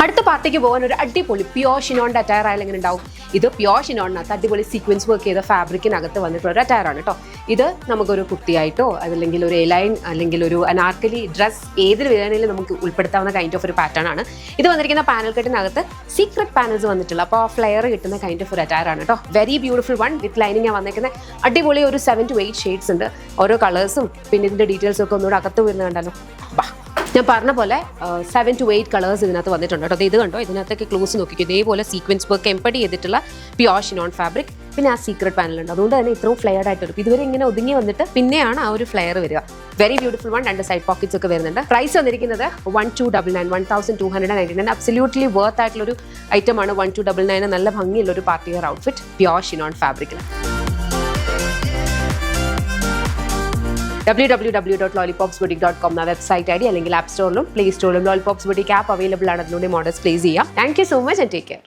അടുത്ത പാർട്ടിക്ക് പോകാൻ ഒരു അടിപൊളി പ്യോർ ഷിനോണിന്റെ അറ്റയർ ആയാലും എങ്ങനെ ഉണ്ടാവും? ഇത് പ്യോർ ഷിനോണിനകത്ത് അടിപൊളി സീക്വൻസ് വർക്ക് ചെയ്ത ഫാബ്രിക്കിനകത്ത് വന്നിട്ടുള്ള ഒരു അറ്റയർ ആണ് കേട്ടോ. ഇത് നമുക്കൊരു കുർത്തിയായിട്ടോ അതല്ലെങ്കിൽ ഒരു എലൈൻ അല്ലെങ്കിൽ ഒരു അനാർക്കലി ഡ്രസ് ഏതൊരു വേണമെങ്കിലും നമുക്ക് ഉൾപ്പെടുത്താവുന്ന കൈൻഡ് ഓഫ് ഒരു പാറ്റേൺ ആണ്. ഇത് വന്നിരിക്കുന്ന പാനൽ കട്ടിനകത്ത് സീക്രട്ട് പാനൽസ് വന്നിട്ടുള്ള അപ്പോൾ ഫ്ലെയർ കിട്ടുന്ന കൈൻഡ് ഓഫ് ഒരു അറ്റയർ ആണ് കേട്ടോ. Very beautiful one with lining ആണ് വന്നിരിക്കുന്നത്. അടിപൊളി ഒരു 7 to 8 ഷെയ്ഡ്സ് ഉണ്ട്. ഓരോ കളേഴ്സും പിന്നെ ഇതിന്റെ ഡീറ്റെയിൽസും ഒക്കെ ഒന്നുകൂടെ അകത്ത് വരുന്നത് കണ്ടല്ലോ. ഞാൻ പറഞ്ഞ പോലെ 7 to 8 കളേഴ്സ് ഇതിനകത്ത് വന്നിട്ടുണ്ട് കേട്ടോ. ഇത് കണ്ടോ, ഇതിനകത്തൊക്കെ ക്ലോസ് നോക്കിക്കും. ഇതേപോലെ സീക്വൻസ് വർക്ക് എംപടി ചെയ്തിട്ടുള്ള പ്യോർ ഷിനോൺ ഫാബ്രിക്. പിന്നെ ആ സീക്രട്ട് പാനൽ ഉണ്ട്. അതുകൊണ്ട് തന്നെ ഇത്രയും ഫ്ലെയർഡ് ആയിട്ട് വരും. ഇതുവരെ ഇങ്ങനെ ഒതുങ്ങി വന്നിട്ട് പിന്നെയാണ് ആ ഒരു ഫ്ലെയർ വരിക. Very beautiful one. 2 side pockets ഒക്കെ വരുന്നുണ്ട്. പ്രൈസ് വന്നിരിക്കുന്നത് 1299 അബ്സല്യൂട്ട്ലി വർത്ത് ആയിട്ടുള്ള ഒരു ഐറ്റം ആണ്. 1299 നല്ല ഭംഗിയുള്ള ഒരു party wear outfit pure chiffon ഫാബ്രിക്കിൽ. www.lollipopsboutique.com എന്ന വെബ്സൈറ്റ് ഐഡി അല്ലെങ്കിൽ ആപ്പ് സ്റ്റോറിലും പ്ലേ സ്റ്റോറിലും ലോളിപോപ്സ് ബുട്ടീക്ക് ആപ്പ് അവൈലബിൾ ആണ്. അതിലൂടെ മോഡൽസ് പ്ലേസ് ചെയ്യാം. Thank you so much and take care.